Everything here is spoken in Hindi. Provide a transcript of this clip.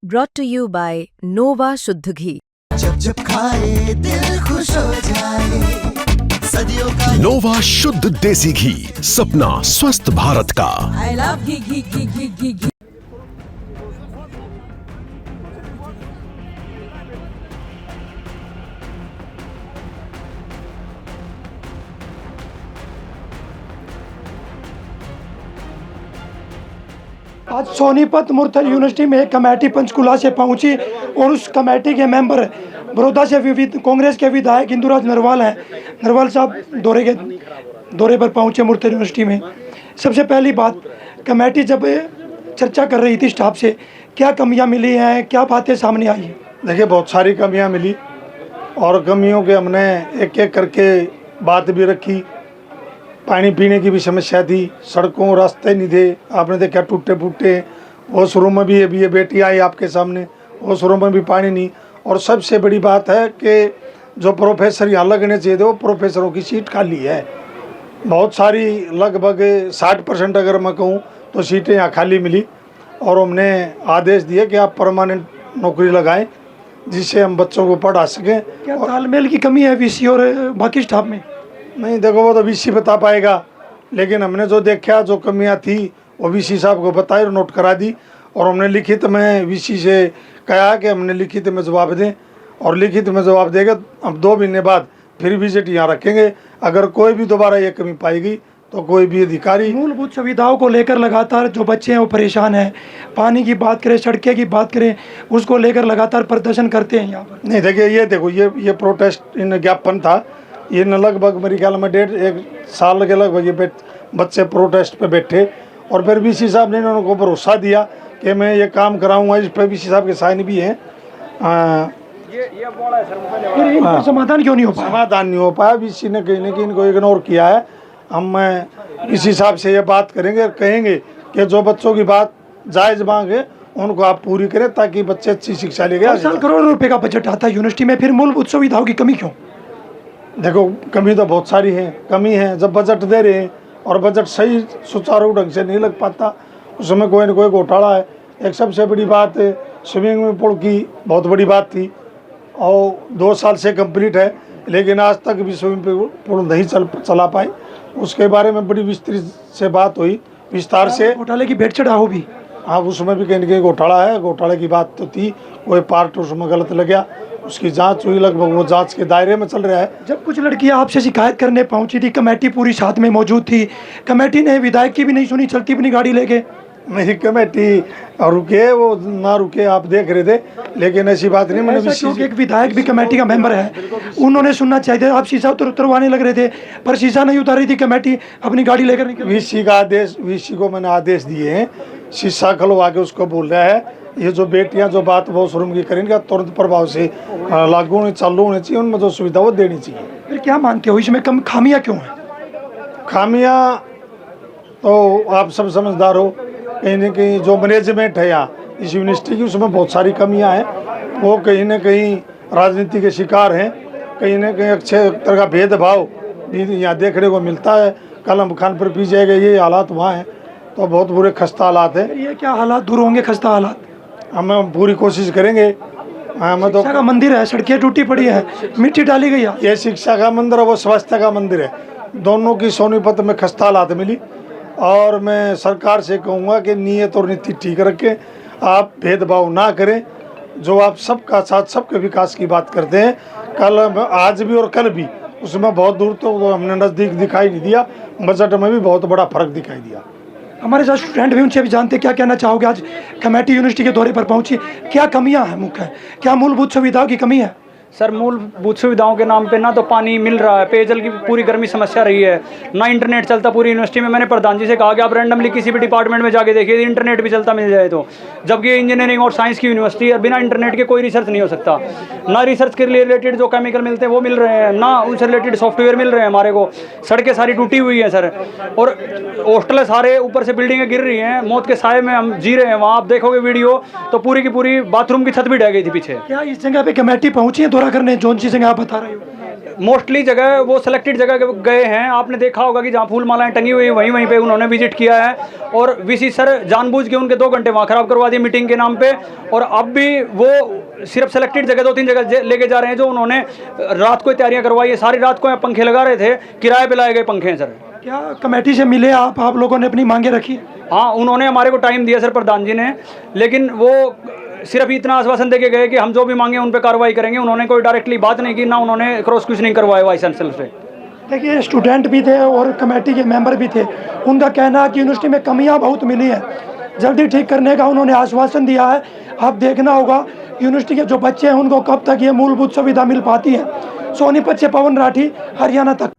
brought to you by Nova शुद्ध घी। जब जब खाए दिल खुश हो जाए, सदियों का नोवा शुद्ध देसी घी, सपना स्वस्थ भारत का। I love घी घी घी घी घी घी। आज सोनीपत मुरथल यूनिवर्सिटी में एक कमेटी पंचकुला से पहुंची और उस कमेटी के मेंबर बड़ौदा से कांग्रेस के विधायक इंदुराज नरवाल हैं। नरवाल साहब दौरे पर पहुंचे मुरथल यूनिवर्सिटी में। सबसे पहली बात, कमेटी जब चर्चा कर रही थी स्टाफ से, क्या कमियां मिली हैं, क्या बातें सामने आई हैं? देखिए, बहुत सारी कमियां मिली और कमियों के हमने एक एक करके बात भी रखी। पानी पीने की भी समस्या थी, सड़कों रास्ते नहीं थे, आपने देखा टूटे फूटे। वो शुरू में भी अभी ये बेटी आई आपके सामने, वो शुरू में भी पानी नहीं। और सबसे बड़ी बात है कि जो प्रोफेसर यहाँ लगने चाहिए थे, वो प्रोफेसरों की सीट खाली है। बहुत सारी, लगभग 60% अगर मैं कहूँ तो सीटें यहाँ खाली मिली। और हमने आदेश दिए कि आप परमानेंट नौकरी लगाएं, जिससे हम बच्चों को पढ़ा सकें। क्या तालमेल की कमी है वीसी और बाकी स्टाफ में? नहीं, देखो वो तो वीसी बता पाएगा, लेकिन हमने जो देखा, जो कमियां थी, वो वीसी साहब को बताई और नोट करा दी। और हमने लिखित में वीसी से कहा कि हमने लिखित में जवाब दें, और लिखित में जवाब देंगे। अब 2 महीने बाद फिर विजिट यहाँ रखेंगे। अगर कोई भी दोबारा ये कमी पाएगी तो कोई भी अधिकारी। मूलभूत सुविधाओं को लेकर लगातार जो बच्चे हैं वो परेशान हैं। पानी की बात करें, सड़कें की बात करें, उसको लेकर लगातार प्रदर्शन करते हैं यहाँ पर। नहीं, देखिए ये प्रोटेस्ट इन ज्ञापन था। ये न लगभग मेरे ख्याल में 1.5 साल के लगभग ये बच्चे प्रोटेस्ट पे बैठे। और फिर वीसी साहब ने उनको भरोसा दिया कि मैं ये काम कराऊंगा। इस पर वीसी साहब के साइन भी हैं। समाधान क्यों नहीं हो पाया? समाधान नहीं हो पाया। वीसी ने कहीं ना कहीं इनको इग्नोर किया है। हम वीसी साहब से ये बात करेंगे और कहेंगे कि जो बच्चों की बात जायज़ मांगे उनको आप पूरी करें, ताकि बच्चे अच्छी शिक्षा लेके। 5 साल करोड़ रुपए का बजट आता है यूनिवर्सिटी में, फिर मूलभूत सुविधाओं की कमी क्यों? देखो, कमी तो बहुत सारी है। कमी है जब बजट दे रहे हैं और बजट सही सुचारू ढंग से नहीं लग पाता, उसमें कोई न कोई घोटाला है। एक सबसे बड़ी बात स्विमिंग पूल की बहुत बड़ी बात थी, और 2 साल से कंप्लीट है, लेकिन आज तक भी स्विमिंग पूल नहीं चला पाए। उसके बारे में बड़ी विस्तृत से बात हुई, विस्तार से। घोटाले की भेंट चढ़ाओ भी। हाँ, उसमें भी कहीं न कहीं घोटाला है। घोटाले की बात तो थी, कोई पार्ट उसमें गलत लग गया, उसकी जांच हुई, लगभग वो जांच के दायरे में चल रहा है। जब कुछ लड़कियां आपसे शिकायत करने पहुंची थी, कमेटी पूरी साथ में मौजूद थी, कमेटी ने विधायक की भी नहीं सुनी, चलती अपनी गाड़ी लेके। नहीं, कमेटी रुके, वो ना रुके, आप देख रहे थे, लेकिन ऐसी बात नहीं। मैंने क्योंकि एक विधायक भी कमेटी का मेंबर है, उन्होंने सुनना चाहिए था। आप शीशा उतरवाने लग रहे थे, पर शीशा नहीं उतार रही थी कमेटी, अपनी गाड़ी लेकर निकल। वीसी का आदेश, वीसी को मैंने आदेश दिए हैं, शीशा खुलवा के उसको बोल रहा है। ये जो बेटियां जो बात बहुत शुरू की करेंगे, तुरंत प्रभाव से लागू होने चालू होनी चाहिए, उनमें जो सुविधा वो देनी चाहिए। फिर क्या मानते हो, इसमें कम खामियां क्यों हैं? खामियां तो आप सब समझदार हो, कहीं ना कहीं जो मैनेजमेंट है यहाँ इस यूनिवर्सिटी की, उसमें बहुत सारी कमियां हैं। वो कहीं ना कहीं राजनीति के शिकार हैं, कहीं ना कहीं अच्छे तरह का भेदभाव भी यहाँ देखने को मिलता है। कलम खान पर पी जाएगा, ये हालात वहाँ हैं, तो बहुत बुरे खस्ता हालात हैं। ये क्या हालात दूर होंगे, खस्ता हालात? हम पूरी कोशिश करेंगे। हमें तो शिक्षा का मंदिर है, सड़कें टूटी पड़ी है, मिट्टी डाली गई है। ये शिक्षा का मंदिर है, वो स्वास्थ्य का मंदिर है। दोनों की सोनीपत में खस्ता हालात मिली। और मैं सरकार से कहूँगा कि नियत और नीति ठीक रखें, आप भेदभाव ना करें। जो आप सबका साथ, सबके विकास की बात करते हैं, कल, आज भी और कल भी, उसमें बहुत दूर तो हमने नज़दीक दिखाई नहीं दिया। बजट में भी बहुत बड़ा फर्क दिखाई दिया। हमारे साथ स्टूडेंट भी, उनसे भी जानते, क्या कहना चाहोगे? आज कमेटी यूनिवर्सिटी के दौरे पर पहुंची, क्या कमियां हैं मुख्य? क्या मूलभूत सुविधाओं की कमी है? सर, मूलभूत सुविधाओं के नाम पे ना तो पानी मिल रहा है, पेयजल की पूरी गर्मी समस्या रही है, ना इंटरनेट चलता पूरी यूनिवर्सिटी में। मैंने प्रधान जी से कहा कि आप रैंडमली किसी भी डिपार्टमेंट में जाके देखिए, इंटरनेट भी चलता मिल जाए तो। जबकि इंजीनियरिंग और साइंस की यूनिवर्सिटी है, बिना इंटरनेट के कोई रिसर्च नहीं हो सकता। ना रिसर्च के रिलेटेड जो केमिकल मिलते हैं वो मिल रहे हैं, ना उनसे रिलेटेड सॉफ्टवेयर मिल रहे हैं हमारे को। सड़कें सारी टूटी हुई हैं सर, और हॉस्टल सारे ऊपर से बिल्डिंगें गिर रही हैं, मौत के साए में हम जी रहे हैं। वहाँ आप देखोगे वीडियो तो पूरी की पूरी बाथरूम की छत भी ढह गई थी पीछे। क्या इस जगह पे कमेटी पहुंची है दौरा करने, जोन सी जगह आप बता रहे हो? मोस्टली जगह वो सिलेक्टेड जगह गए हैं। आपने देखा होगा कि जहाँ फूल मालाएं टंगी हुई वहीं वहीं पे उन्होंने विजिट किया है, और वीसी सर जानबूझ के उनके 2 घंटे वहाँ ख़राब करवा दिए मीटिंग के नाम पे। और अब भी वो सिर्फ सेलेक्टेड जगह 2-3 जगह लेके जा रहे हैं जो उन्होंने रात को तैयारियाँ करवाई है। सारी रात को यहाँ पंखे लगा रहे थे, किराए पे लाए गए पंखे हैं सर। क्या कमेटी से मिले आप लोगों ने अपनी मांगे रखी? हाँ, उन्होंने हमारे को टाइम दिया सर, प्रधान जी ने, लेकिन वो सिर्फ इतना आश्वासन देके गए कि हम जो भी मांगे उन पर कार्रवाई करेंगे। उन्होंने कोई डायरेक्टली बात नहीं की, ना उन्होंने क्रॉस क्वेश्चनिंग करवाया वाइस चांसलर से। देखिए, स्टूडेंट भी थे और कमेटी के मेंबर भी थे। उनका कहना है कि यूनिवर्सिटी में कमियां बहुत मिली हैं, जल्दी ठीक करने का उन्होंने आश्वासन दिया है। अब देखना होगा यूनिवर्सिटी के जो बच्चे हैं उनको कब तक ये मूलभूत सुविधा मिल पाती है। सोनीपत से पवन राठी, हरियाणा तक।